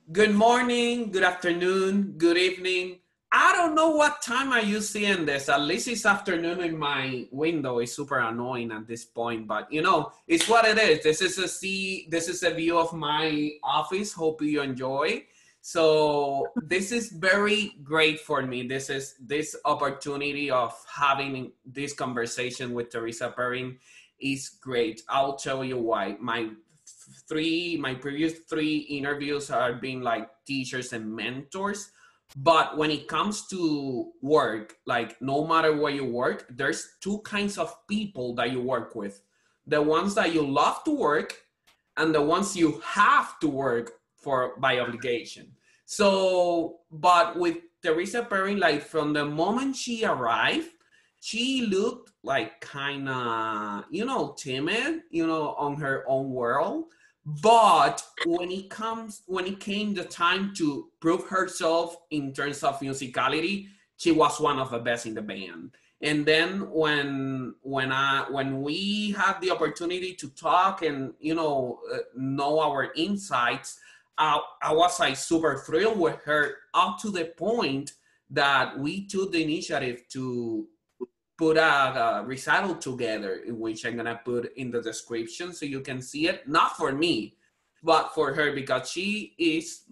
Good morning, good afternoon, good evening. I don't know what time are you seeing this. At least it's afternoon in my window. It's super annoying at this point, but it's what it is. This is a view of my office. Hope you enjoy. So this is very great for me. This opportunity of having this conversation with Teresa Perrin is great. I'll tell you why. My previous three interviews have been like teachers and mentors, but when it comes to work, like no matter where you work, there's two kinds of people that you work with: the ones that you love to work and the ones you have to work for by obligation. So but with Teresa Perrin, like from the moment she arrived, she looked like kind of timid, on her own world. But when it came the time to prove herself in terms of musicality, she was one of the best in the band. And then when we had the opportunity to talk and know our insights, I was like super thrilled with her, up to the point that we took the initiative to put a recital together, in which I'm gonna put in the description so you can see it. Not for me, but for her, because she is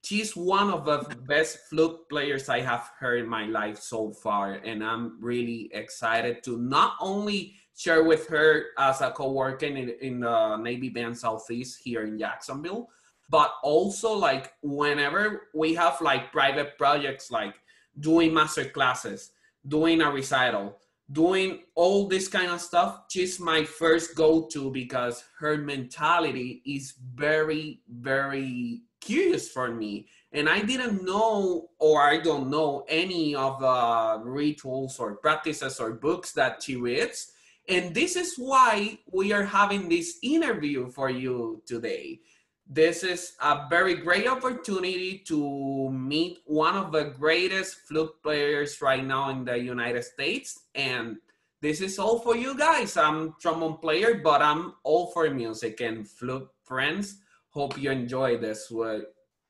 she's one of the best flute players I have heard in my life so far, and I'm really excited to not only share with her as a co-worker in the Navy Band Southeast here in Jacksonville, but also like whenever we have like private projects, like doing master classes, doing a recital, doing all this kind of stuff, she's my first go-to because her mentality is very, very curious for me. And I didn't know, or I don't know any of the rituals or practices or books that she reads. And this is why we are having this interview for you today. This is a very great opportunity to meet one of the greatest flute players right now in the United States. And this is all for you guys. I'm a trombone player, but I'm all for music and flute friends. Hope you enjoy this.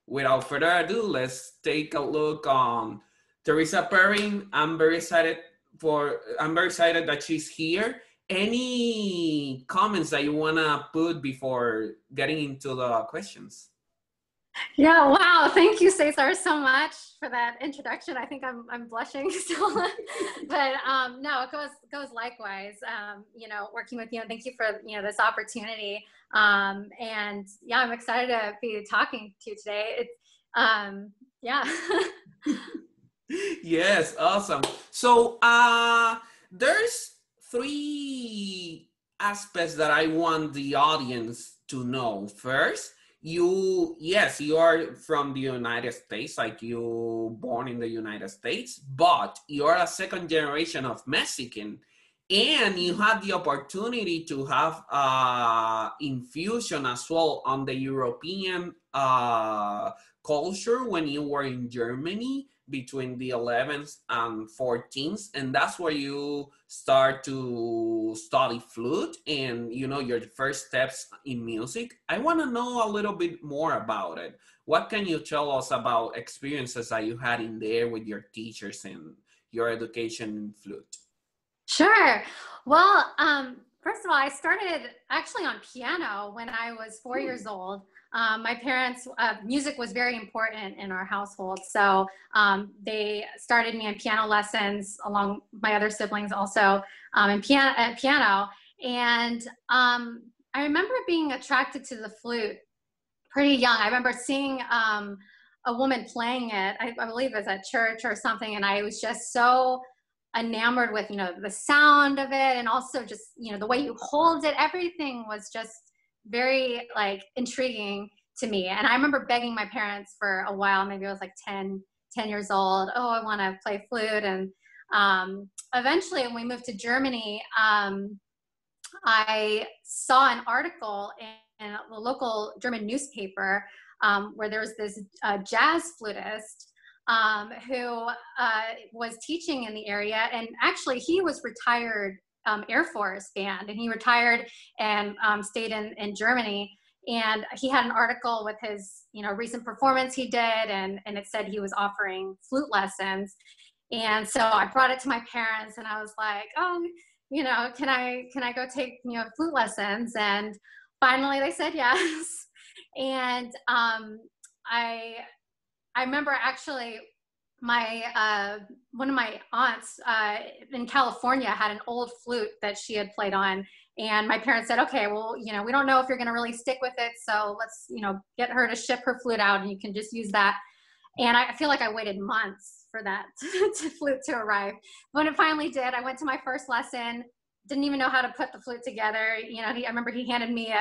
Without further ado, let's take a look on Teresa Perrin. I'm very excited that she's here. Any comments that you want to put before getting into the questions? Yeah, wow. Thank you, Cesar, so much for that introduction. I think I'm blushing still, but no, it goes likewise. Working with you, and thank you for this opportunity. And yeah, I'm excited to be talking to you today. It's yeah. Yes, awesome. So there's three aspects that I want the audience to know. First, you are from the United States, like you born in the United States, but you're a second generation of Mexican, and you had the opportunity to have infusion as well on the European culture when you were in Germany between the 11th and 14th, and that's where you start to study flute and your first steps in music. I want to know a little bit more about it. What can you tell us about experiences that you had in there with your teachers and your education in flute? Sure. Well, first of all, I started actually on piano when I was 4 years old. My parents, music was very important in our household. So they started me in piano lessons along my other siblings also in piano. And I remember being attracted to the flute pretty young. I remember seeing a woman playing it, I believe it was at church or something. And I was just so enamored with, the sound of it, and also just, the way you hold it. Everything was just very like intriguing to me. And I remember begging my parents for a while, maybe I was like 10 years old. Oh, I want to play flute. And eventually when we moved to Germany, I saw an article in a local German newspaper where there was this jazz flutist who was teaching in the area. And actually he was retired Air Force band, and he retired and stayed in Germany. And he had an article with his, recent performance he did, and it said he was offering flute lessons. And so I brought it to my parents, and I was like, oh, can I go take, flute lessons? And finally they said yes. And I remember actually my one of my aunts in California had an old flute that she had played on, and my parents said, okay, well, we don't know if you're going to really stick with it, so let's get her to ship her flute out, and you can just use that. And I feel like I waited months for that flute to arrive. When it finally did, I went to my first lesson, didn't even know how to put the flute together. I remember he handed me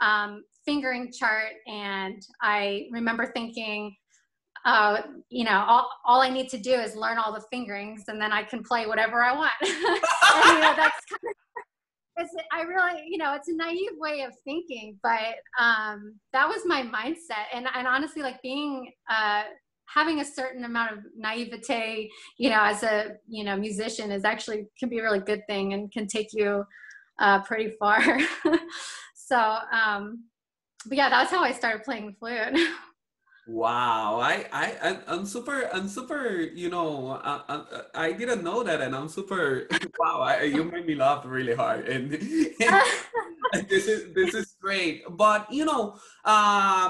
a fingering chart, and I remember thinking, all I need to do is learn all the fingerings, and then I can play whatever I want. And, that's kind of, I really, it's a naive way of thinking, but that was my mindset. And honestly, like being, having a certain amount of naivete, as a, musician can be a really good thing and can take you pretty far. So, but yeah, that's how I started playing the flute. Wow, I'm super, I didn't know that, and I'm super, wow, you made me laugh really hard, and this is great. But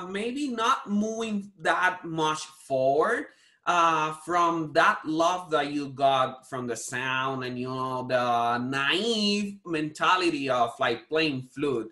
maybe not moving that much forward from that love that you got from the sound, and the naive mentality of like playing flute.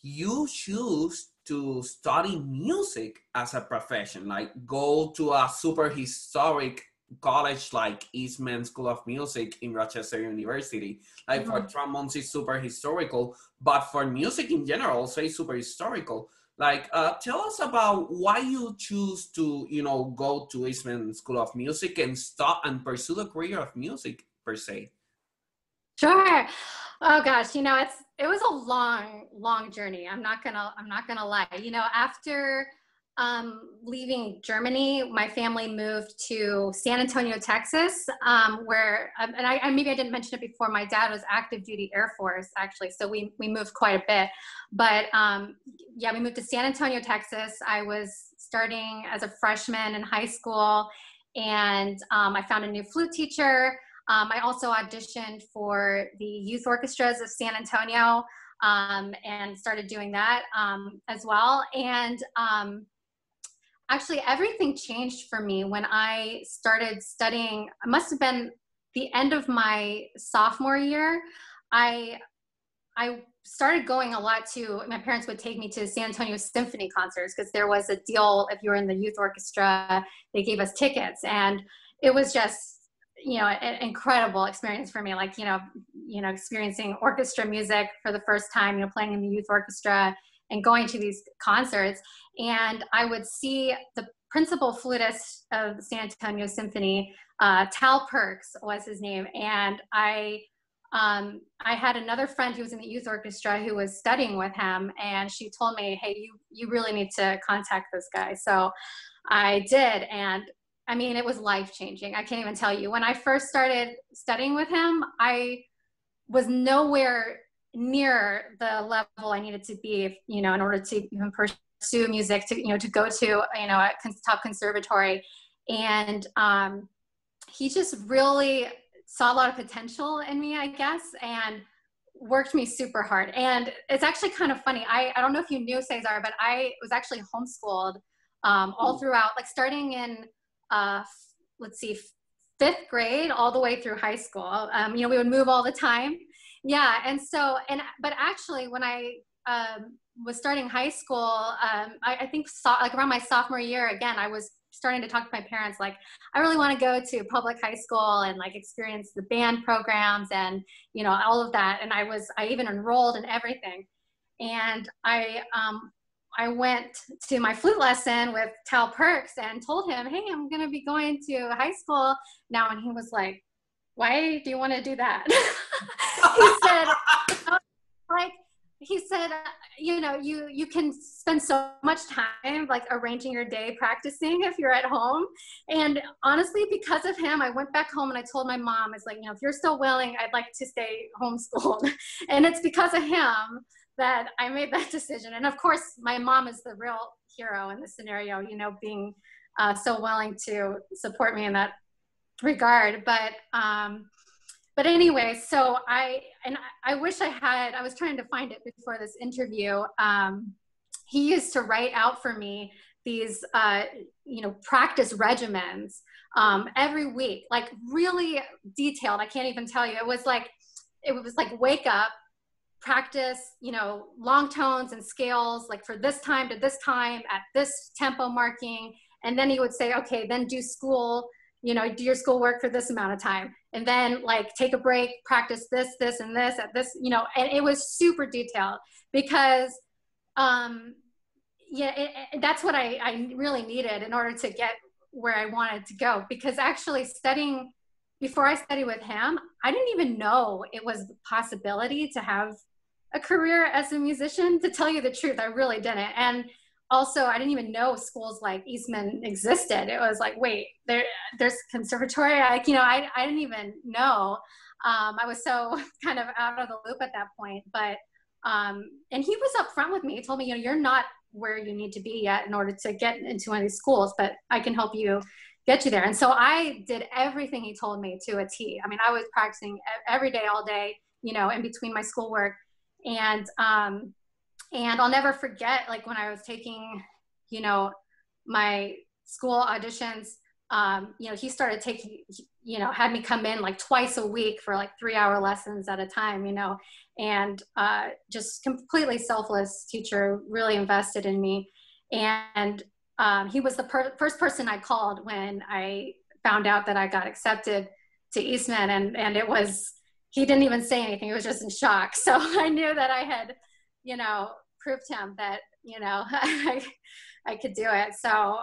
You choose to study music as a profession, like go to a super historic college like Eastman School of Music in Rochester University. Like for trombones, it's super historical, but for music in general, also it's super historical. Like, tell us about why you choose to, go to Eastman School of Music and stop and pursue the career of music per se. Sure. Oh gosh, it was a long journey. I'm not gonna lie. After leaving Germany, my family moved to San Antonio, Texas, where and I maybe I didn't mention it before. My dad was active duty Air Force, actually, so we moved quite a bit. But yeah, we moved to San Antonio, Texas. I was starting as a freshman in high school, and I found a new flute teacher. I also auditioned for the youth orchestras of San Antonio, and started doing that as well. And actually, everything changed for me when I started studying. It must have been the end of my sophomore year. I started going a lot to, my parents would take me to San Antonio Symphony concerts because there was a deal. If you were in the youth orchestra, they gave us tickets, and it was just, an incredible experience for me. Like, experiencing orchestra music for the first time, playing in the youth orchestra and going to these concerts. And I would see the principal flutist of the San Antonio Symphony, Tal Perks was his name. And I had another friend who was in the youth orchestra who was studying with him, and she told me, hey, you really need to contact this guy. So I did, and I mean, it was life-changing. I can't even tell you. When I first started studying with him, I was nowhere near the level I needed to be, in order to even pursue music, to go to, a top conservatory. And he just really saw a lot of potential in me, I guess, and worked me super hard. And it's actually kind of funny. I don't know if you knew, Cesar, but I was actually homeschooled all throughout, like starting in, let's see, 5th grade all the way through high school. We would move all the time. Yeah. And so, but actually when I was starting high school, I think like around my sophomore year, again, I was starting to talk to my parents, like, I really want to go to public high school and like experience the band programs and, all of that. And I even enrolled and everything. And I went to my flute lesson with Tal Perks and told him, hey, I'm going to be going to high school now. And he was like, why do you want to do that? He said, you can spend so much time like arranging your day practicing if you're at home. And honestly, because of him, I went back home and I told my mom, it's like, if you're still willing, I'd like to stay homeschooled. And it's because of him that I made that decision. And of course, my mom is the real hero in this scenario, you know, being so willing to support me in that regard. But anyway, so I wish I was trying to find it before this interview. He used to write out for me these, you know, practice regimens every week, like really detailed. I can't even tell you. It was like wake up, practice, you know, long tones and scales, like for this time to this time at this tempo marking. And then he would say, okay, then do school, you know, do your schoolwork for this amount of time. And then like take a break, practice this, this, and this at this, you know, and it was super detailed because, yeah, that's what I really needed in order to get where I wanted to go. Because actually studying, before I studied with him, I didn't even know it was a possibility to have a career as a musician. To tell you the truth, I really didn't. And also, I didn't even know schools like Eastman existed. It was like, wait, there's conservatory. Like, you know, I didn't even know. I was so kind of out of the loop at that point. But and he was upfront with me. He told me, you know, you're not where you need to be yet in order to get into one of these schools, but I can help you get you there. And so I did everything he told me to a T. I mean, I was practicing every day, all day, you know, in between my schoolwork. And I'll never forget, like when I was taking, you know, my school auditions, you know, he started taking, you know, had me come in like twice a week for like 3-hour lessons at a time, you know, and just completely selfless teacher, really invested in me. And he was the first person I called when I found out that I got accepted to Eastman, and it was, he didn't even say anything. He was just in shock. So I knew that I had, you know, proved him that, you know, I could do it. So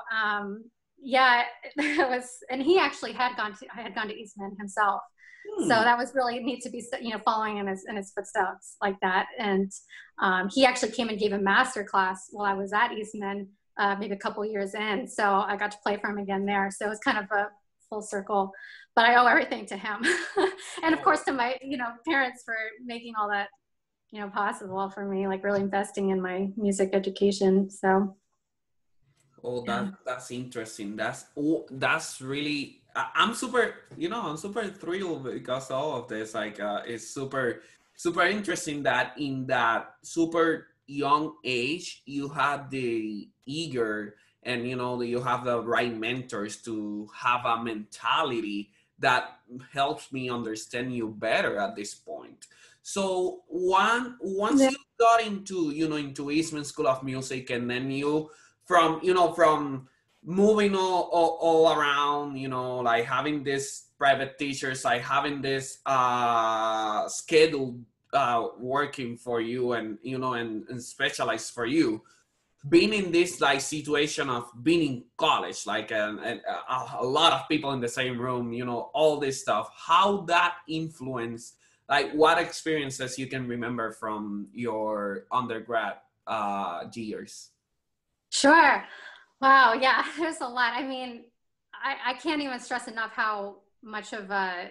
yeah, it was, and he actually had gone to Eastman himself. So that was really neat to be, you know, following in his footsteps like that. And he actually came and gave a master class while I was at Eastman, maybe a couple years in. So I got to play for him again there. So it was kind of a full circle, but I owe everything to him. And of course to my, you know, parents for making all that, you know, possible for me, like really investing in my music education. So. Oh, that's interesting. That's really. I'm super, you know, I'm super thrilled because all of this, like, it's super interesting that in that super young age you have the eager, and you know you have the right mentors to have a mentality that helps me understand you better at this point. So once you got into, you know, into Eastman School of Music, and then you from moving all around, you know, like having this private teachers, like having this schedule working for you, and you know, and specialized for you, being in this like situation of being in college, like and a lot of people in the same room, you know, all this stuff, how that influenced, like what experiences you can remember from your undergrad years. Sure. Wow. Yeah, there's a lot. I mean, I can't even stress enough how much of a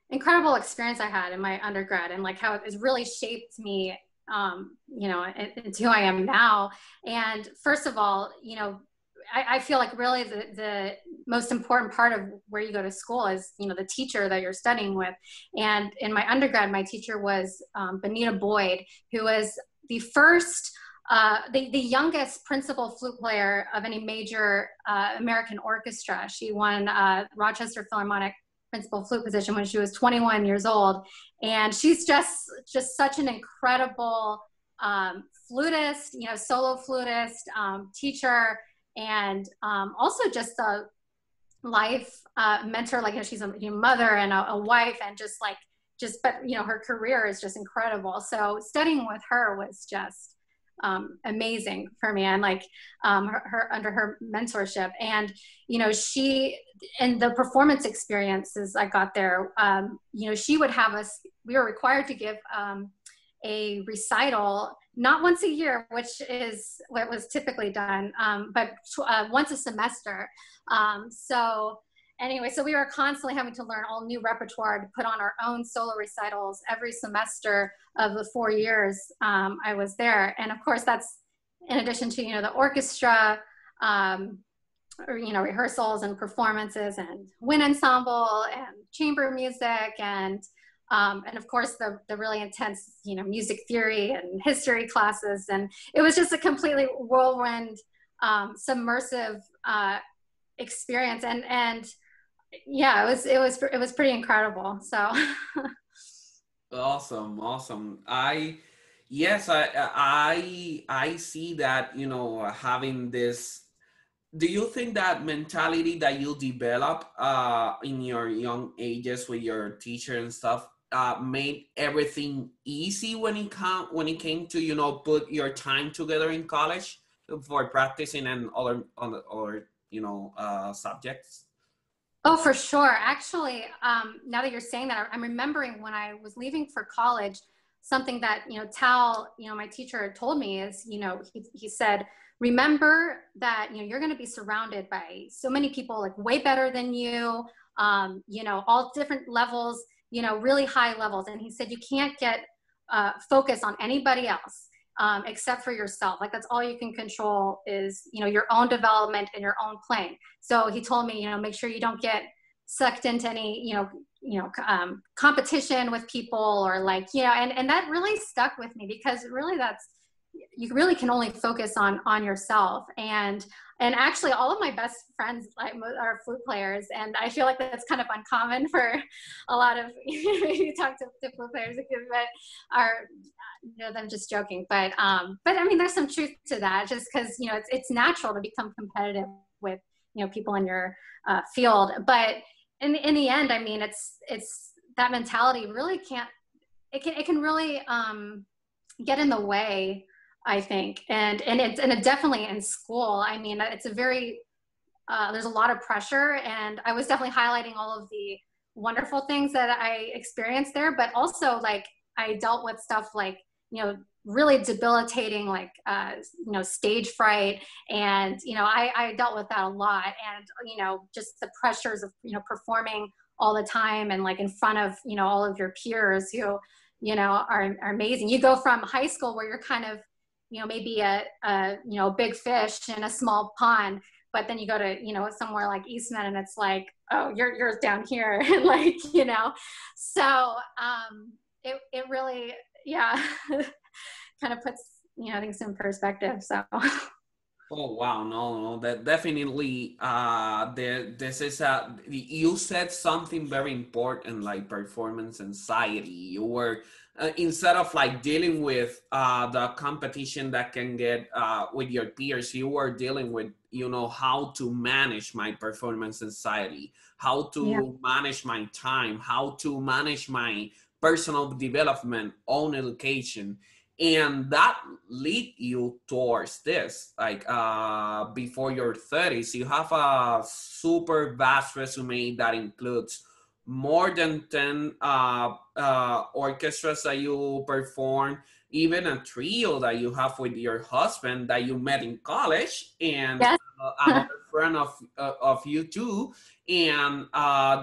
incredible experience I had in my undergrad, and like how it has really shaped me, you know, into who I am now. And first of all, you know, I feel like really the most important part of where you go to school is, you know, the teacher that you're studying with. And in my undergrad, my teacher was Benita Boyd, who was the first the youngest principal flute player of any major American orchestra. She won Rochester Philharmonic principal flute position when she was 21 years old. And she's just such an incredible flutist, you know, solo flutist, teacher, and also just a life mentor. Like, you know, she's a mother and a wife, and but you know, her career is just incredible. So studying with her was just amazing for me, and like her under her mentorship. And you know, she, and the performance experiences I got there, you know, she would have us, we were required to give a recital, not once a year, which is what was typically done, but once a semester. So, anyway, so we were constantly having to learn all new repertoire to put on our own solo recitals every semester of the 4 years I was there. And of course, that's in addition to, the orchestra, or, rehearsals and performances and wind ensemble and chamber music and of course the really intense, music theory and history classes. And it was just a completely whirlwind, submersive experience. And yeah, it was pretty incredible. So. Awesome. I see that, having this. Do you think that mentality that you develop in your young ages with your teacher and stuff made everything easy when it came to, put your time together in college for practicing and other subjects? Oh, for sure. Actually, now that you're saying that, I'm remembering when I was leaving for college, something that, Tal, my teacher told me is, he said, remember that, you're going to be surrounded by so many people like way better than you, all different levels, really high levels. And he said, you can't get focused on anybody else. Except for yourself. Like that's all you can control is, your own development and your own playing. So he told me, make sure you don't get sucked into any, competition with people or like, and that really stuck with me because really you really can only focus on yourself. And actually all of my best friends are flute players. And I feel like that's kind of uncommon for a lot of, you talk to flute players, but I'm just joking. But I mean, there's some truth to that just because, it's natural to become competitive with, people in your field. But in the end, I mean, it's that mentality really it can really get in the way, I think. And it definitely in school, I mean, it's a very, there's a lot of pressure, and I was definitely highlighting all of the wonderful things that I experienced there, but also like I dealt with stuff like, really debilitating, like, stage fright. And, I dealt with that a lot. And, just the pressures of, performing all the time and like in front of, all of your peers who, are amazing. You go from high school where you're kind of, maybe a big fish in a small pond, but then you go to, somewhere like Eastman and it's like, oh, you're down here. And like, so it really, yeah, kind of puts, things in perspective. So. Oh wow, no, that definitely this is you said something very important, like performance anxiety. You were instead of like dealing with the competition that can get with your peers, you were dealing with, how to manage my performance anxiety, how to manage my time, how to manage my personal development, own education. And that lead you towards this, like before your 30s, you have a super vast resume that includes more than 10 orchestras that you perform, even a trio that you have with your husband that you met in college, and Yes. another friend of you too, and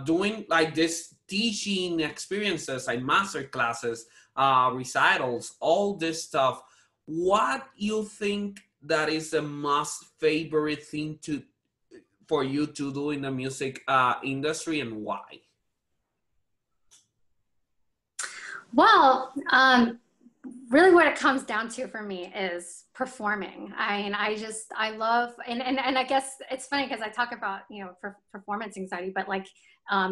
doing like this teaching experiences like master classes, recitals, all this stuff. What you think that is the most favorite thing for you to do in the music industry, and why? Well, really what it comes down to for me is performing. I mean, I love, and I guess it's funny because I talk about, performance anxiety, but like,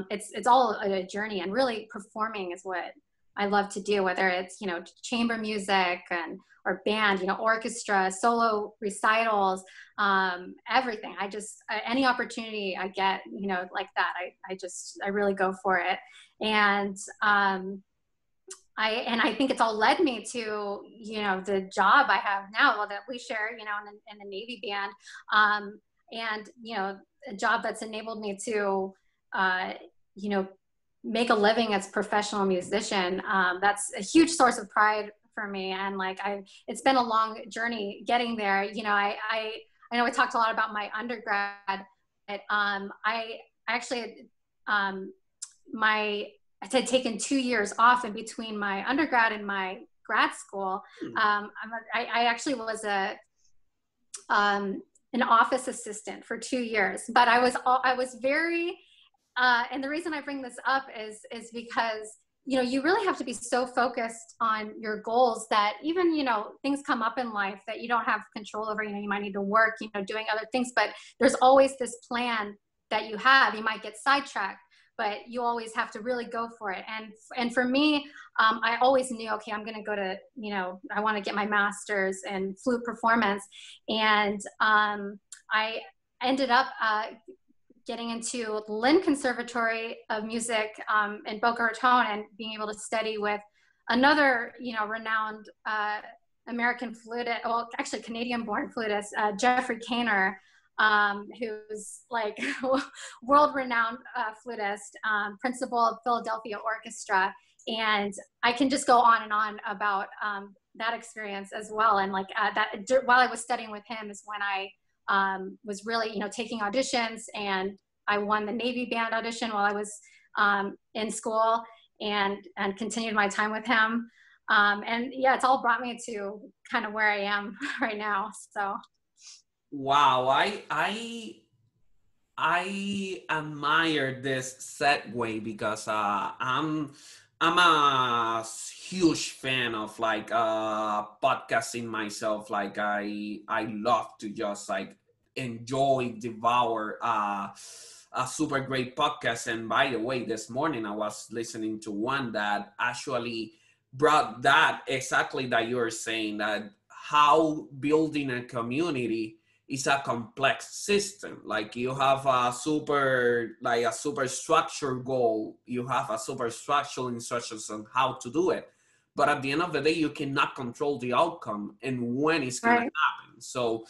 it's all a journey, and really performing is what I love to do, whether it's, chamber music or band, orchestra, solo recitals, everything. Any opportunity I get, like that, I really go for it. And, I think it's all led me to, the job I have now that we share, in the Navy band, and, a job that's enabled me to, make a living as a professional musician. That's a huge source of pride for me. And like, it's been a long journey getting there. I know we talked a lot about my undergrad, but, actually, I had taken 2 years off in between my undergrad and my grad school. I actually was an office assistant for 2 years, but I was very, and the reason I bring this up is because, you know, you really have to be so focused on your goals that even, you know, things come up in life that you don't have control over. You know, you might need to work, you know, doing other things, but there's always this plan that you have. You might get sidetracked, but you always have to really go for it. And for me, I always knew, okay, I'm going to go to, you know, I want to get my master's in flute performance. And I ended up getting into the Lynn Conservatory of Music in Boca Raton and being able to study with another, you know, renowned American flutist, well, actually Canadian-born flutist, Jeffrey Kaner, who's like world-renowned flutist, principal of Philadelphia Orchestra. And I can just go on and on about that experience as well. And like while I was studying with him is when I was really, you know, taking auditions, and I won the Navy band audition while I was in school, and continued my time with him. And yeah, it's all brought me to kind of where I am right now. So. Wow, I admire this segue because I'm a huge fan of like podcasting myself. Like I love to just like enjoy, devour a super great podcast. And by the way, this morning I was listening to one that actually brought that exactly that you're saying, that how building a community is a complex system. Like you have a super structured goal, you have a super structural instructions on how to do it, but at the end of the day you cannot control the outcome and when it's going to happen. So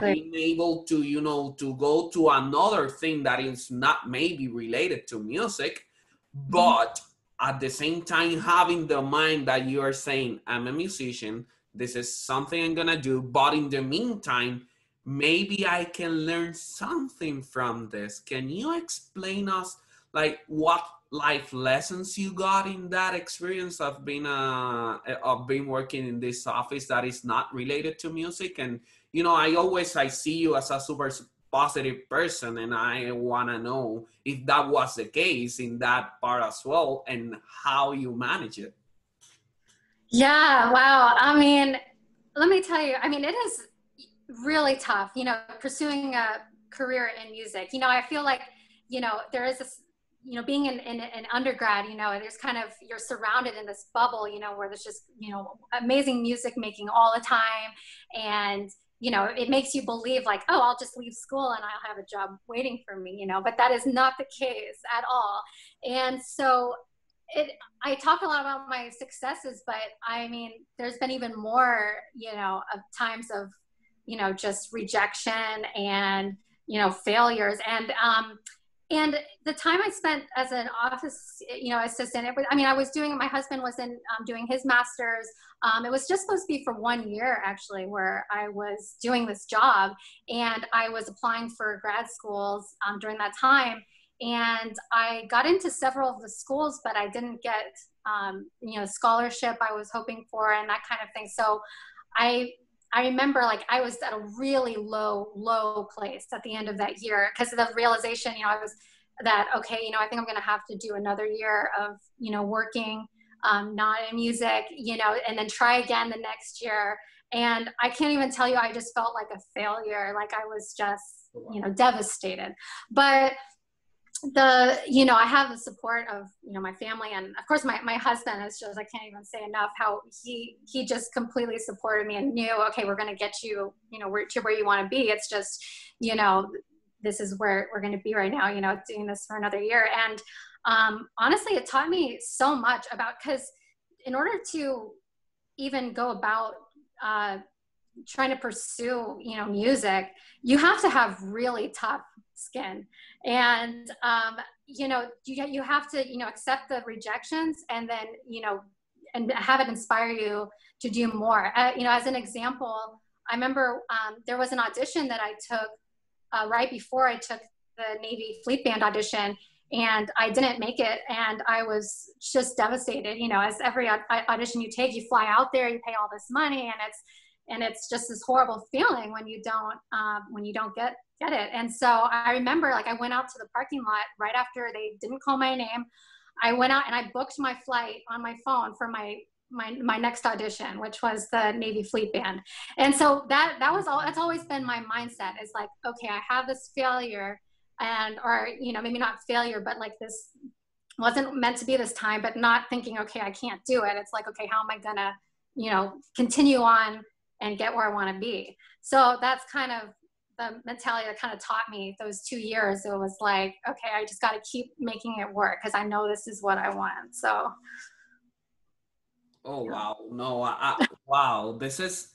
being able to, you know, to go to another thing that is not maybe related to music, but at the same time having the mind that you are saying, I'm a musician, this is something I'm gonna do, but in the meantime maybe I can learn something from this. Can you explain us like what life lessons you got in that experience of being working in this office that is not related to music? And you know, I see you as a super positive person, and I want to know if that was the case in that part as well and how you manage it. Yeah, wow. I mean, let me tell you, I mean, it is really tough, you know, pursuing a career in music. You know, I feel like, you know, there is this, you know, being in undergrad, you know, there's kind of, you're surrounded in this bubble, you know, where there's just, you know, amazing music making all the time. And, you know, it makes you believe like, oh, I'll just leave school and I'll have a job waiting for me, you know, but that is not the case at all. And so I talk a lot about my successes, but I mean, there's been even more, you know, of times of, you know, just rejection and, you know, failures. And the time I spent as an office, you know, assistant, I was doing, my husband was doing his master's. It was just supposed to be for 1 year actually, where I was doing this job, and I was applying for grad schools during that time. And I got into several of the schools, but I didn't get, you know, scholarship I was hoping for and that kind of thing. So I remember like I was at a really low place at the end of that year because of the realization, you know, okay, you know, I think I'm going to have to do another year of, you know, working, not in music, you know, and then try again the next year. And I can't even tell you, I just felt like a failure. Like I was just, you know, devastated. But you know, I have the support of, you know, my family, and of course my husband is just, I can't even say enough how he just completely supported me and knew, okay, we're going to get you, you know, to where you want to be. It's just, you know, this is where we're going to be right now, you know, doing this for another year. And honestly, it taught me so much about, because in order to even go about trying to pursue, you know, music, you have to have really tough skin. And, you know, you have to, you know, accept the rejections and then, you know, and have it inspire you to do more. You know, as an example, I remember there was an audition that I took right before I took the Navy Fleet Band audition, and I didn't make it, and I was just devastated. You know, as every audition you take, you fly out there, you pay all this money, and it's just this horrible feeling when you don't get it. And so I remember, like, I went out to the parking lot right after they didn't call my name. I went out and I booked my flight on my phone for my next audition, which was the Navy Fleet Band. And so that's always been my mindset, is like, okay, I have this failure, or, you know, maybe not failure, but like, this wasn't meant to be this time, but not thinking, okay, I can't do it. It's like, okay, how am I gonna, you know, continue on and get where I want to be? So that's kind of the mentality that kind of taught me those 2 years. It was like, okay, I just got to keep making it work, because I know this is what I want. So. Oh, wow. No, wow. This is,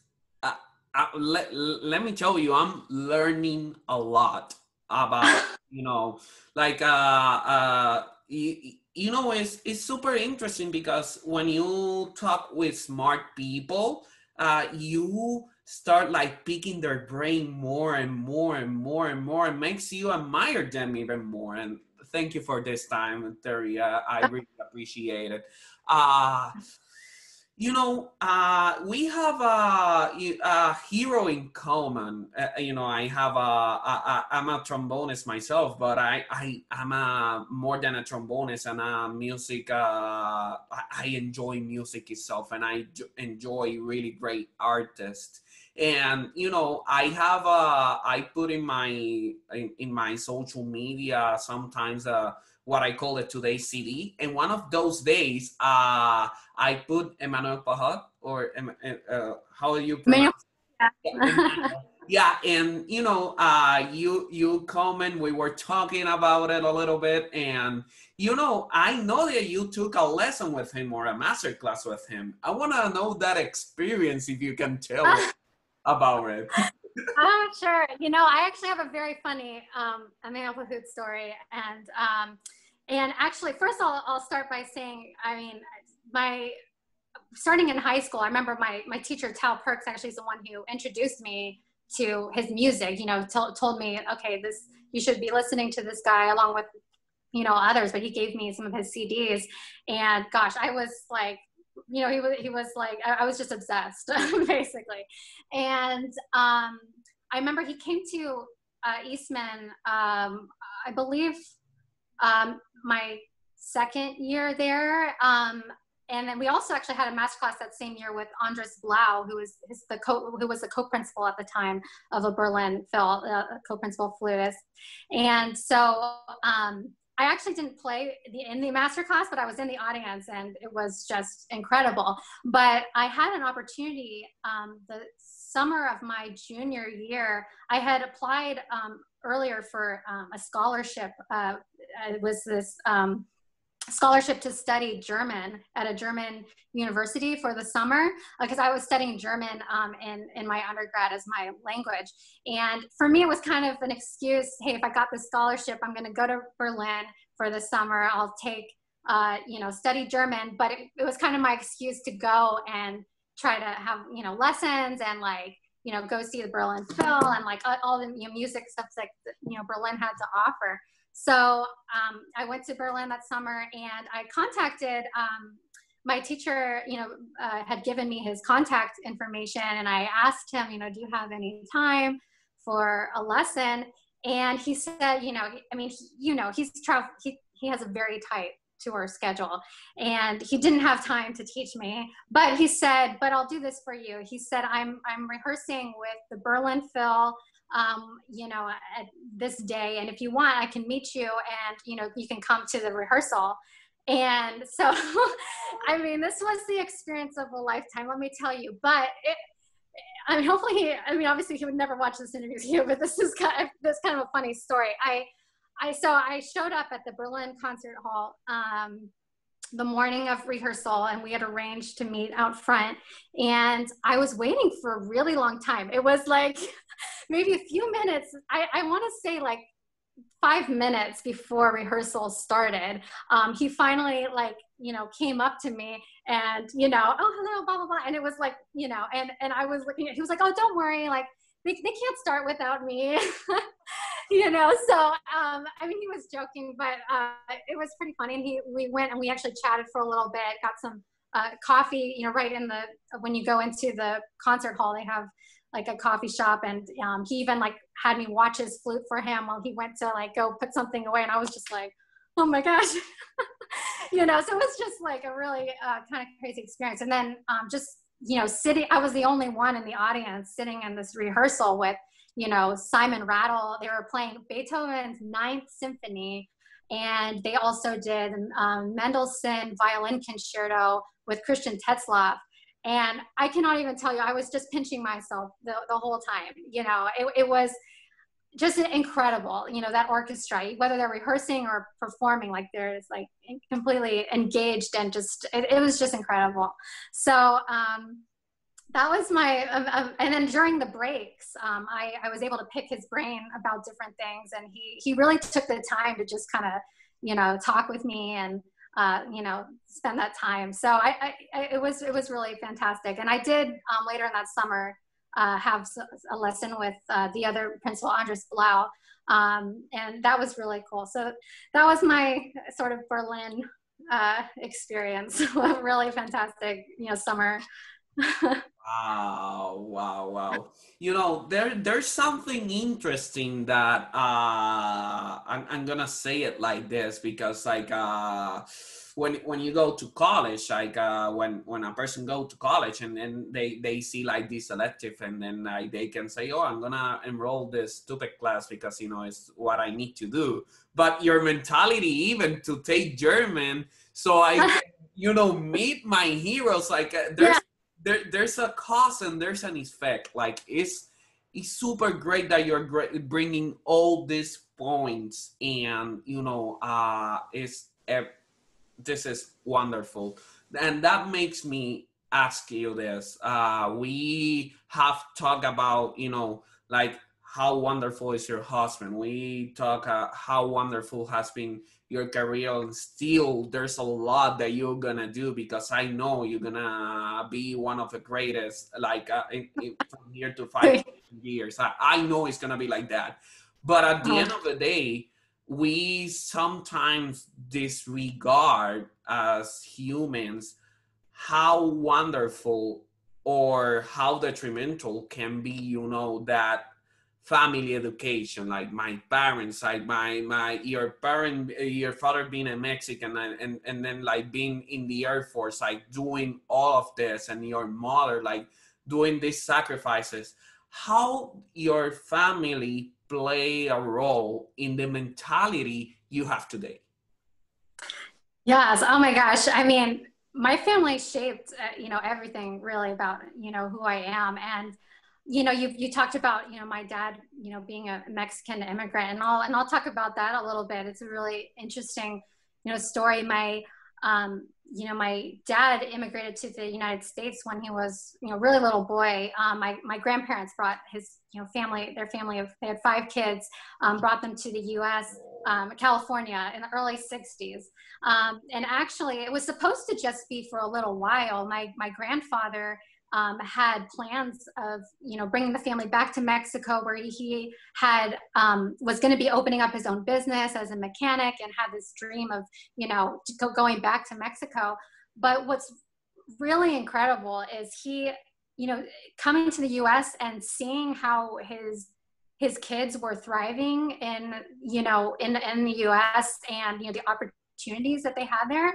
let me tell you, I'm learning a lot about, you know, like, you know, it's super interesting, because when you talk with smart people, you start like picking their brain more and more and more and more. It makes you admire them even more. And thank you for this time, Terry. I really appreciate it. You know, we have a hero in common. You know, I'm a trombonist myself, but I'm more than a trombonist, and a music. I enjoy music itself, and I enjoy really great artists. And you know, I put in my social media sometimes what I call it today's CD. And one of those days, I put Emmanuel Pajot, or how do you pronounce it? Yeah, and you know, you comment, we were talking about it a little bit, and you know that you took a lesson with him, or a master class with him. I want to know that experience, if you can tell us about it. Oh, sure. You know, I actually have a very funny Emmanuel Pajot story, and actually, first I'll start by saying, I mean, starting in high school, I remember my teacher, Tal Perks, actually is the one who introduced me to his music. You know, told me, okay, you should be listening to this guy, along with, you know, others. But he gave me some of his CDs, and gosh, I was like, you know, he was like, I was just obsessed, basically. And I remember he came to Eastman, I believe, my second year there. And then we also actually had a master class that same year with Andres Blau, who was the co-principal at the time of a Berlin Phil, co-principal flutist. And so I actually didn't play in the master class, but I was in the audience, and it was just incredible. But I had an opportunity the summer of my junior year. I had applied earlier for a scholarship. It was this scholarship to study German at a German university for the summer, because I was studying German in my undergrad as my language. And for me, it was kind of an excuse. Hey, if I got this scholarship, I'm going to go to Berlin for the summer. I'll take, you know, study German. But it was kind of my excuse to go and try to have, you know, lessons, and like, you know, go see the Berlin Phil, and like all the, you know, music stuff that, you know, Berlin had to offer. So I went to Berlin that summer, and I contacted my teacher. You know, had given me his contact information, and I asked him, you know, do you have any time for a lesson? And he said, you know, I mean, you know, he has a very tight tour schedule, and he didn't have time to teach me, but he said, but I'll do this for you. He said, I'm rehearsing with the Berlin Phil, you know, at this day, and if you want, I can meet you, and, you know, you can come to the rehearsal. And so, I mean, this was the experience of a lifetime, let me tell you. But I mean, hopefully obviously he would never watch this interview here, but this is kind of a funny story. So I showed up at the Berlin Concert Hall the morning of rehearsal, and we had arranged to meet out front, and I was waiting for a really long time. It was like maybe a few minutes. I want to say like 5 minutes before rehearsal started. He finally, like, you know, came up to me, and, you know, oh, hello, blah, blah, blah. And it was like, you know, and I was looking at, he was like, oh, don't worry, like, they can't start without me. you know, so I mean, he was joking, but it was pretty funny. And we went and we actually chatted for a little bit, got some coffee, you know, right in the, when you go into the concert hall, they have like a coffee shop, and he even like had me watch his flute for him while he went to like go put something away, and I was just like, oh my gosh. You know, so it was just like a really kind of crazy experience. And then just, you know, sitting, I was the only one in the audience sitting in this rehearsal with, you know, Simon Rattle. They were playing Beethoven's Ninth Symphony, and they also did Mendelssohn Violin Concerto with Christian Tetzlaff. And I cannot even tell you, I was just pinching myself the whole time. You know, it was just incredible, you know, that orchestra, whether they're rehearsing or performing, like they're like completely engaged, and just, it was just incredible. So that was my, and then during the breaks, I was able to pick his brain about different things, and he really took the time to just kind of, you know, talk with me and, you know, spend that time. So it was really fantastic. And I did later in that summer have a lesson with the other principal, Andres Blau, and that was really cool. So that was my sort of Berlin experience. Really fantastic, you know, summer. Wow, wow, wow. You know, there's something interesting that I'm gonna say it like this, because like when you go to college, like when a person go to college, and then they see like this elective, and then like they can say, oh, I'm gonna enroll this stupid class because, you know, it's what I need to do. But your mentality, even to take German, so I can, you know, meet my heroes, like there's there's a cause and there's an effect. Like it's super great that you're bringing all these points, and you know, this is wonderful. And that makes me ask you this. We have talked about, you know, like how wonderful is your husband. We talk how wonderful has been your career, and still there's a lot that you're gonna do, because I know you're gonna be one of the greatest, like from here to 5 years. I know it's gonna be like that. But at the end of the day, we sometimes disregard as humans how wonderful or how detrimental can be, you know, that family education. Like my parents, like your father being a Mexican, and then like being in the Air Force, like doing all of this, and your mother like doing these sacrifices. How your family play a role in the mentality you have today? Yes. Oh my gosh. I mean, my family shaped, you know, everything really about, you know, who I am. And, you know, you talked about, you know, my dad, you know, being a Mexican immigrant, and I'll talk about that a little bit. It's a really interesting, you know, story. You know, my dad immigrated to the United States when he was, you know, really little boy. My grandparents brought his, you know, they had 5 kids, brought them to the U.S., California, in the early 60s. And actually, it was supposed to just be for a little while. My grandfather had plans of, you know, bringing the family back to Mexico, where he had was going to be opening up his own business as a mechanic, and had this dream of, you know, going back to Mexico. But what's really incredible is he, you know, coming to the U.S. and seeing how his kids were thriving in, you know, in the U.S. and, you know, the opportunities that they had there.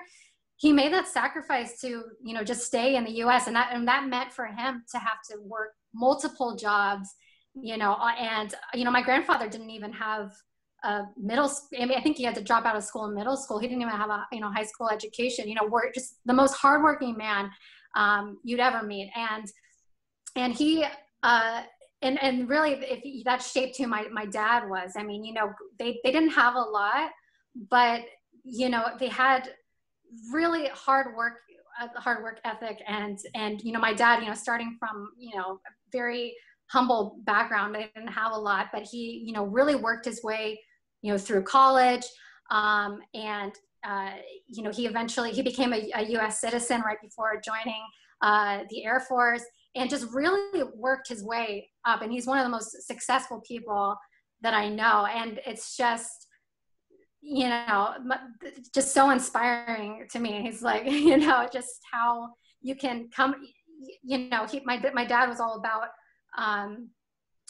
He made that sacrifice to, you know, just stay in the U.S. And that meant for him to have to work multiple jobs, you know, and, you know, my grandfather didn't even have a I mean, I think he had to drop out of school in middle school. He didn't even have a, you know, high school education. You know, we're just the most hardworking man you'd ever meet. And he, and really, that shaped who my dad was. I mean, you know, they didn't have a lot, but, you know, they had really hard work ethic, and you know, my dad, you know, starting from, you know, a very humble background, they didn't have a lot, but he, you know, really worked his way, you know, through college, and you know, he became a U.S. citizen right before joining the Air Force, and just really worked his way up. And he's one of the most successful people that I know. And it's just, just so inspiring to me. He's like, just how you can come, my dad was all about,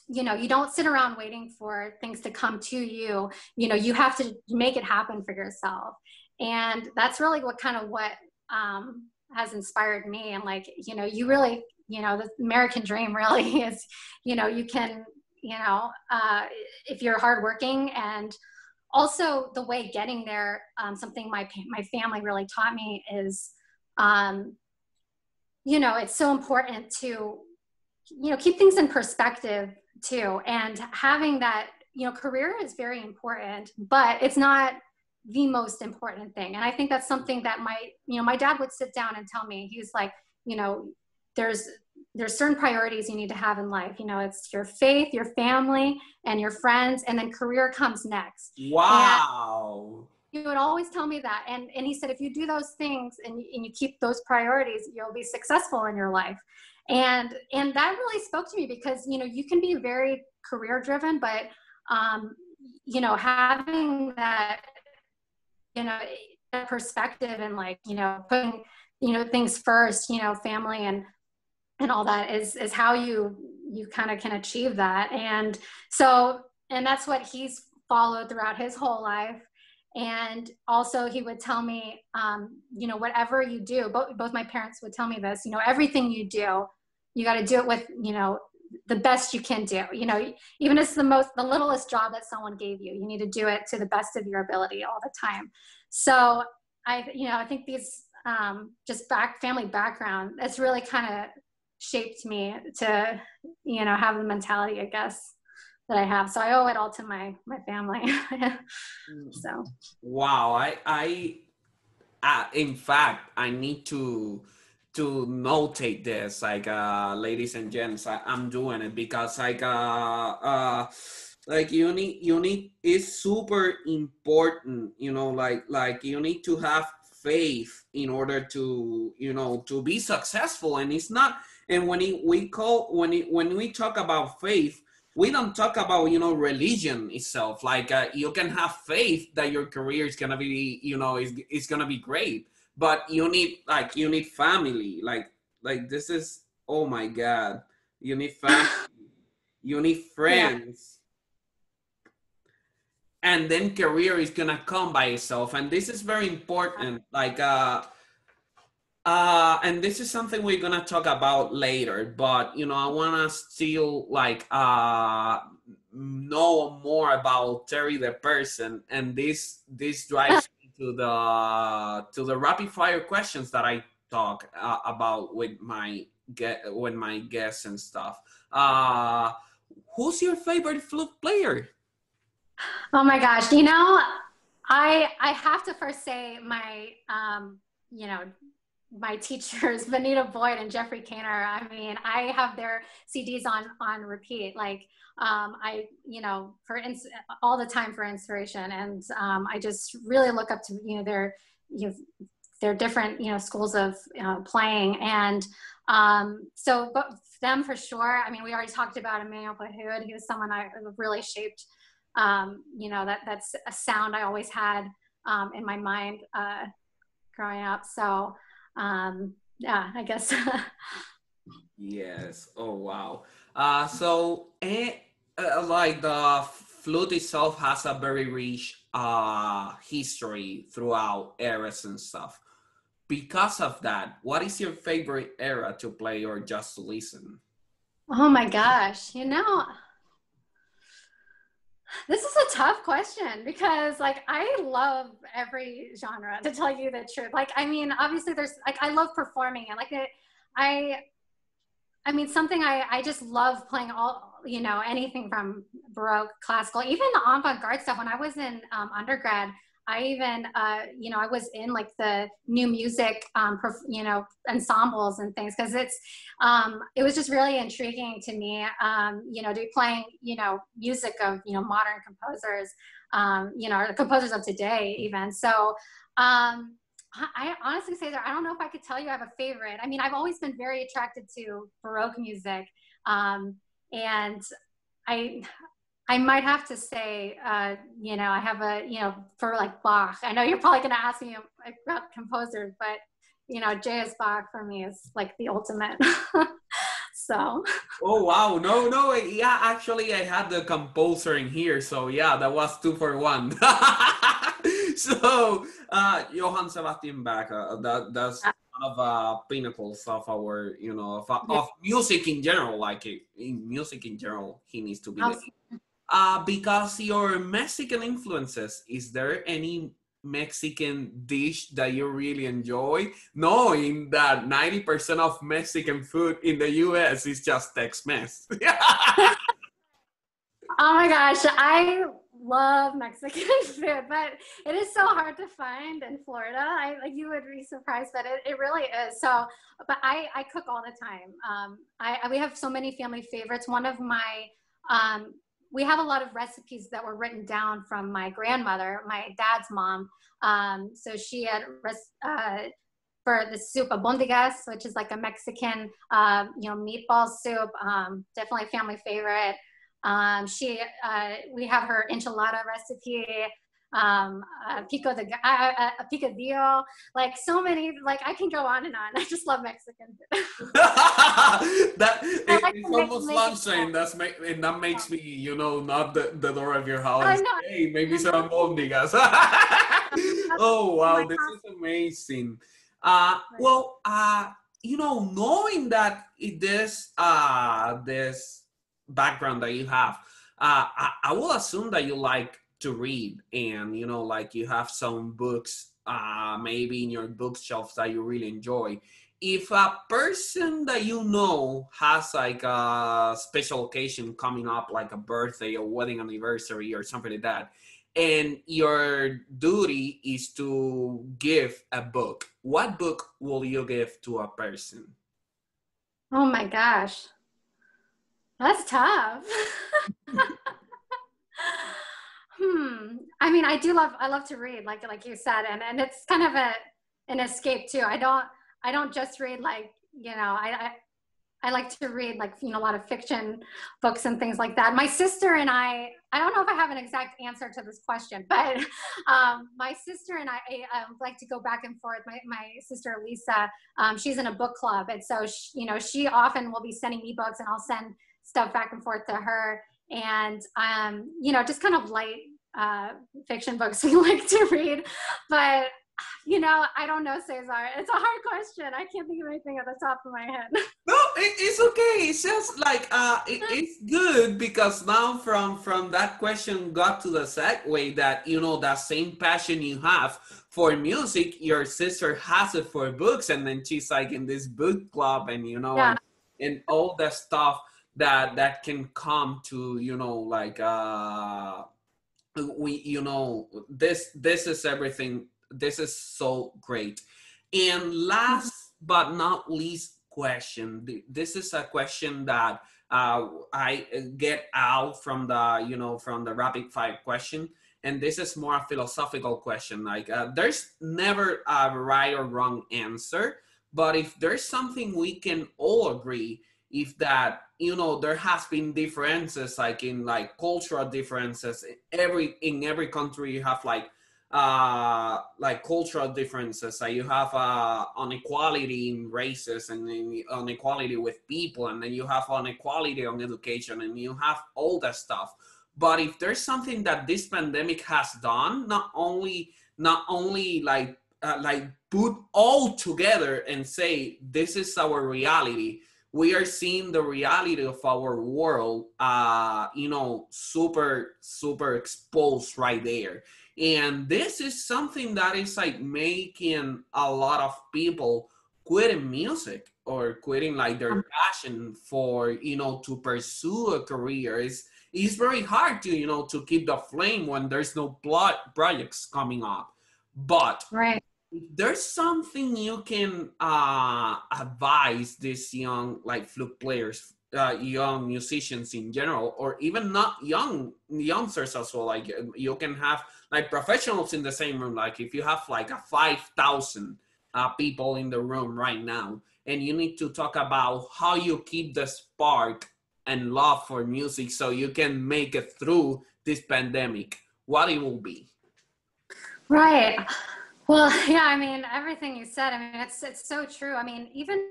you don't sit around waiting for things to come to you. You have to make it happen for yourself. And that's really what has inspired me. And like, you really, the American dream really is, you can, if you're hardworking. And also the way getting there, something my family really taught me is, it's so important to, keep things in perspective too. And having that, career is very important, but it's not the most important thing. And I think that's something that my dad would sit down and tell me. He's like, there's certain priorities you need to have in life. It's your faith, your family, and your friends, and then career comes next. Wow. And he would always tell me that. And he said, if you do those things and you keep those priorities, you'll be successful in your life. And that really spoke to me because, you can be very career driven, but, having that, that perspective and like, putting, things first, family and all that is how you kind of can achieve that. And that's what he's followed throughout his whole life. And also he would tell me, whatever you do, both my parents would tell me this, everything you do, you got to do it with, the best you can do, even if it's the littlest job that someone gave you, you need to do it to the best of your ability all the time. So I think these, just family background, it's really kind of shaped me to, have the mentality, I guess, that I have. So I owe it all to my family. So. Wow. I in fact, I need to notate this, like, ladies and gents, I'm doing it because like you need is super important, like you need to have faith in order to, to be successful. And it's not, and when we talk about faith, we don't talk about, religion itself. Like, you can have faith that your career is going to be, is going to be great, but you need family. Like this is, oh my God, you need family, you need friends. Yeah. And then career is going to come by itself. And this is very important. Like, and this is something we're gonna talk about later, but I wanna still like know more about Terry the person, and this drives me to the rapid fire questions that I talk about with my guests and stuff. Who's your favorite flute player? Oh my gosh, I have to first say my my teachers, Benita Boyd and Jeffrey Kaner. I mean, I have their CDs on repeat, like all the time for inspiration. And I just really look up to their different schools of playing. And so but them for sure. I mean, we already talked about Emmanuel Pahud. He was someone I really shaped. That's a sound I always had in my mind growing up. So. Yeah, I guess. Yes. Oh, wow. Like the flute itself has a very rich history throughout eras and stuff. Because of that, what is your favorite era to play or just to listen? Oh my gosh, this is a tough question because like I love every genre, to tell you the truth. Like, I mean, obviously there's like, I love performing and like I mean, something I just love playing all, anything from Baroque, classical, even the avant-garde stuff. When I was in undergrad, I even, I was in like the new music, ensembles and things, because it was just really intriguing to me, to be playing, music of, modern composers, or the composers of today even. So I honestly say that I don't know if I could tell you I have a favorite. I mean, I've always been very attracted to Baroque music, and I might have to say, you know, I have a, you know, for like Bach, I know you're probably going to ask me about composers, but, you know, J.S. Bach for me is like the ultimate. So. Oh, wow. No. Yeah, actually, I had the composer in here. So, yeah, that was 2 for 1. So, Johann Sebastian Bach, that's one of pinnacles of our, you know, of music in general. Like in music in general, he needs to be there. Because your Mexican influences, is there any Mexican dish that you really enjoy? Knowing that 90% of Mexican food in the US is just Tex-Mex. Oh my gosh, I love Mexican food, but it is so hard to find in Florida. Like you would be surprised, but it really is. So, but I cook all the time. We have so many family favorites. One of my, we have a lot of recipes that were written down from my grandmother, my dad's mom. So she had for the soup abondigas, which is like a Mexican, you know, meatball soup. Definitely a family favorite. We have her enchilada recipe, picadillo, like so many, like I can go on and on. I just love Mexican food. It's almost lunchtime. And that makes me, you know, not the door of your house. Hey, maybe some albóndigas. Oh, wow, this is amazing. Well, you know, knowing that this background that you have, I will assume that you like to read, and you know, like you have some books maybe in your bookshelves that you really enjoy. If a person that you know has like a special occasion coming up, like a birthday or wedding anniversary or something like that, and your duty is to give a book, what book will you give to a person? Oh my gosh. That's tough. I mean, I love to read, like you said, and it's kind of an escape too. I don't just read, like, you know, I like to read, like, you know, a lot of fiction books and things like that. My sister and I don't know if I have an exact answer to this question, but my sister and I like to go back and forth. My sister Lisa, she's in a book club, and so you know, she often will be sending me books, and I'll send stuff back and forth to her. And you know, just kind of light fiction books we like to read. But you know, I don't know, Cesar. It's a hard question. I can't think of anything at the top of my head. No, it's okay. It's just like it's good because now from that question got to the segue that, you know, that same passion you have for music, your sister has it for books, and then she's like in this book club, and you know, Yeah. and all the stuff that can come to, you know, like we, you know, this is everything. This is so great. And last but not least question, this is a question that I get out from the, you know, from the rapid fire question, and this is more a philosophical question. Like there's never a right or wrong answer, but if there's something we can all agree, if that, you know, there has been differences, like in like cultural differences, in every country you have like cultural differences. You have inequality in races, and inequality with people, and then you have inequality on education, and you have all that stuff. But if there's something that this pandemic has done, not only like put all together and say this is our reality. We are seeing the reality of our world, you know, super exposed right there. And this is something that is like making a lot of people quitting music or quitting like their passion for, you know, to pursue a career. It's very hard to, you know, to keep the flame when there's no projects coming up. But right. If there's something you can advise these young like flute players, young musicians in general, or even not youngsters as well, like you can have like professionals in the same room. Like if you have like a 5,000 people in the room right now, and you need to talk about how you keep the spark and love for music so you can make it through this pandemic, what it will be? Right. Well, yeah, I mean, everything you said, I mean, it's so true. I mean, even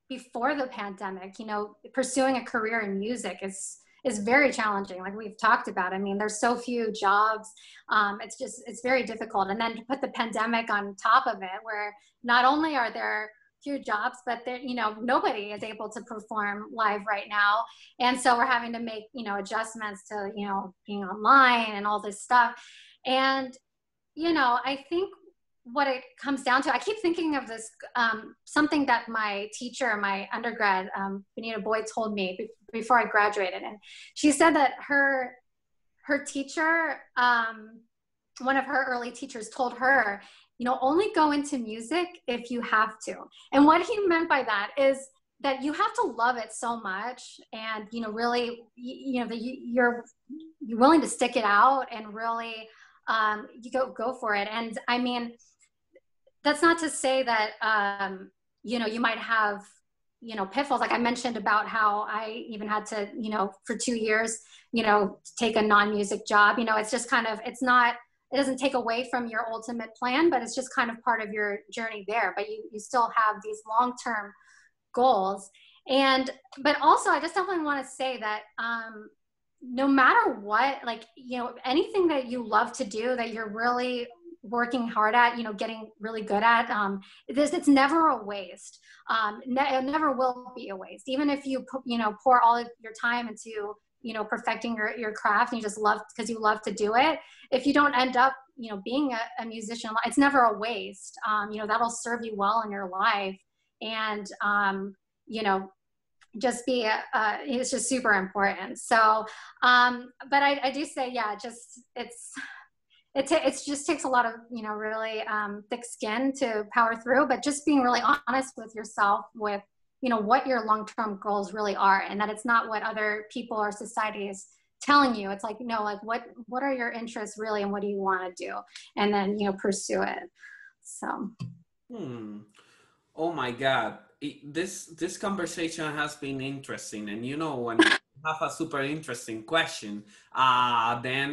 before the pandemic, you know, pursuing a career in music is very challenging. Like we've talked about. I mean, there's so few jobs. It's very difficult. And then to put the pandemic on top of it, where not only are there few jobs, but there, you know, nobody is able to perform live right now. And so we're having to make, you know, adjustments to, you know, being online and all this stuff. And, you know, I think what it comes down to, I keep thinking of this, something that my teacher, my undergrad, Benita Boyd, told me before I graduated. And she said that her teacher, one of her early teachers told her, you know, only go into music if you have to. And what he meant by that is that you have to love it so much, and, you know, really, you know, that you're willing to stick it out and really, you go for it. And I mean, that's not to say that, you know, you might have, you know, pitfalls. Like I mentioned about how I even had to, you know, for 2 years, you know, take a non-music job. You know, it's just kind of, it doesn't take away from your ultimate plan, but it's just kind of part of your journey there. But you still have these long-term goals. But also, I just definitely want to say that, no matter what, like, you know, anything that you love to do, that you're really working hard at, you know, getting really good at, it's never a waste. It never will be a waste. Even if you, you know, pour all of your time into, you know, perfecting your craft, and you just love, because you love to do it. If you don't end up, you know, being a musician, it's never a waste. You know, that'll serve you well in your life. And, you know, just be, it's just super important. So, but I do say, yeah, just, it just takes a lot of, you know, really thick skin to power through, but just being really honest with yourself with, you know, what your long-term goals really are, and that it's not what other people or society is telling you. It's like, no, like what are your interests really, and what do you want to do? And then, you know, pursue it. So. Oh my God. This conversation has been interesting. And, you know, when you have a super interesting question, then,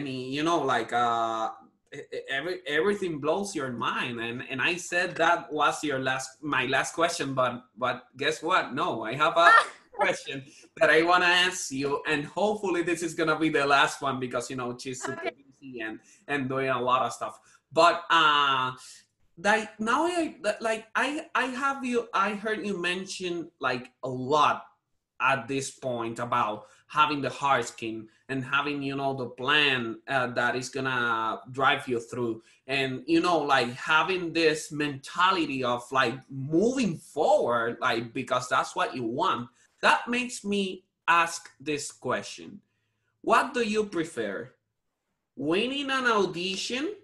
you know, like, everything blows your mind. And I said that was my last question, but guess what? No, I have a question that I want to ask you, and hopefully this is going to be the last one, because, you know, she's super busy and doing a lot of stuff. But, like now I heard you mention like a lot at this point about having the hard skin and having, you know, the plan that is gonna drive you through, and, you know, like having this mentality of like moving forward, like, because that's what you want. That makes me ask this question: what do you prefer, winning an audition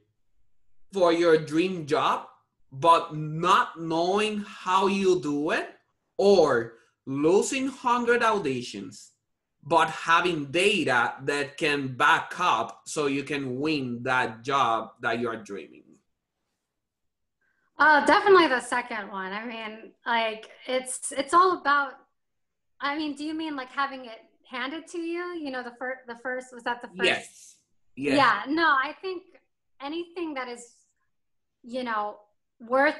for your dream job but not knowing how you do it, or losing 100 auditions but having data that can back up so you can win that job that you're dreaming? Definitely the second one. I mean, like, it's all about, I mean, do you mean like having it handed to you? You know, the first, was that the first? Yes. Yeah, no, I think anything that is, you know, worth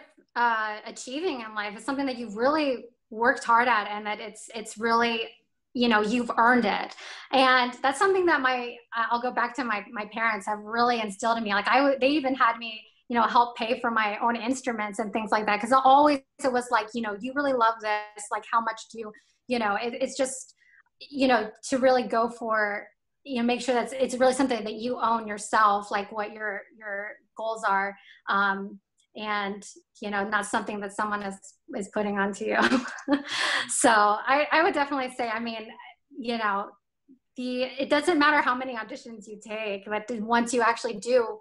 achieving in life is something that you've really worked hard at, and that it's really, you know, you've earned it. And that's something that I'll go back to my parents have really instilled in me. Like they even had me, you know, help pay for my own instruments and things like that, because it was like, you know, you really love this, like how much do you know, it's just, you know, to really go for, you know, make sure that it's really something that you own yourself, like what your goals are, and, you know, not something that someone is putting onto you. So I would definitely say, I mean, you know, it doesn't matter how many auditions you take, but once you actually do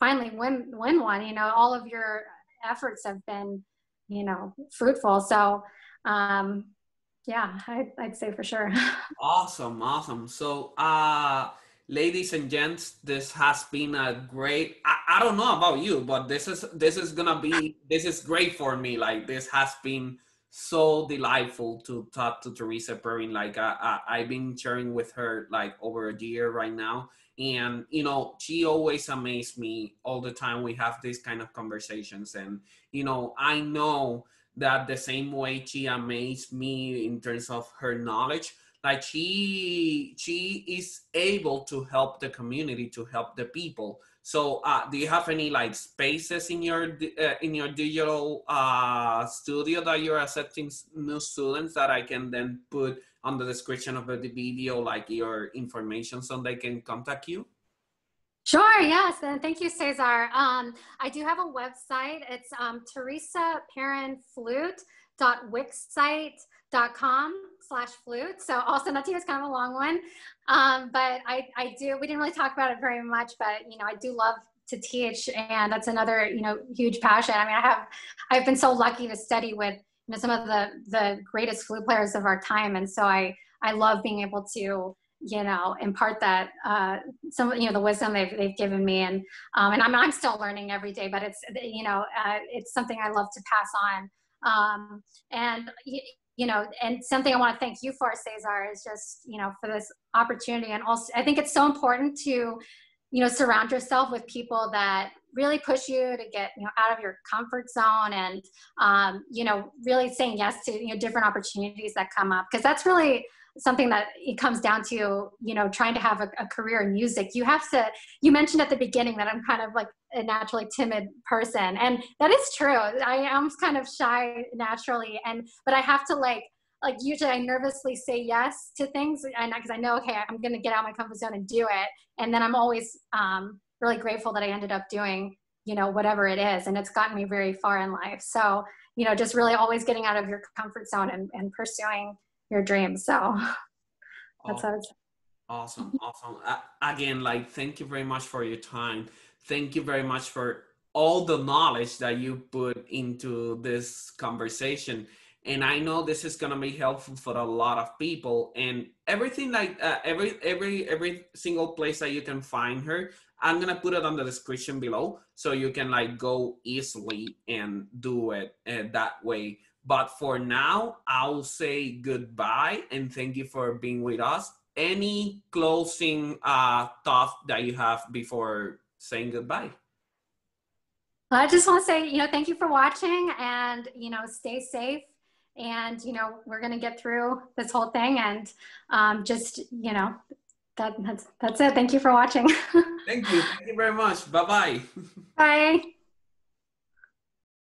finally win one, you know, all of your efforts have been, you know, fruitful. So, yeah, I'd say for sure. Awesome. So, ladies and gents, this has been a great, I don't know about you, but this is great for me. Like, this has been so delightful to talk to Teresa Perrin. Like I've been sharing with her like over a year right now. And, you know, she always amazed me all the time. We have these kind of conversations. And, you know, I know that the same way she amazed me in terms of her knowledge, like she is able to help the community, to help the people. So do you have any like spaces in your digital studio that you're accepting new students that I can then put on the description of the video, like your information, so they can contact you? Sure, yes, and thank you, Cesar. I do have a website. It's Teresa Perrin flute.wixsite.com/flute. So I'll send that to you. It's kind of a long one, but I do. We didn't really talk about it very much, but you know, I do love to teach, and that's another, you know, huge passion. I mean, I've been so lucky to study with, you know, some of the greatest flute players of our time, and so I love being able to, you know, impart that some, you know, the wisdom they've given me, and I'm still learning every day, but it's, you know, it's something I love to pass on. And you know, and something I want to thank you for, Cesar, is just, you know, for this opportunity. And also I think it's so important to, you know, surround yourself with people that really push you to get, you know, out of your comfort zone, and you know, really saying yes to, you know, different opportunities that come up, because that's really something that it comes down to, you know, trying to have a career in music. You have to, you mentioned at the beginning that I'm kind of like a naturally timid person, and that is true. I am kind of shy naturally, but I have to like usually I nervously say yes to things, and because I know, okay, I'm going to get out of my comfort zone and do it. And then I'm always really grateful that I ended up doing, you know, whatever it is. And it's gotten me very far in life. So, you know, just really always getting out of your comfort zone and pursuing your dreams. So that's how it's. Awesome. Awesome. Again, like, thank you very much for your time. Thank you very much for all the knowledge that you put into this conversation. And I know this is going to be helpful for a lot of people, and everything, like every single place that you can find her, I'm going to put it on the description below, so you can like go easily and do it that way. But for now, I'll say goodbye and thank you for being with us. Any closing thought that you have before saying goodbye? I just want to say, you know, thank you for watching, and, you know, stay safe, and, you know, we're going to get through this whole thing, and just, you know, that's it. Thank you for watching. Thank you. Thank you very much. Bye-bye. Bye.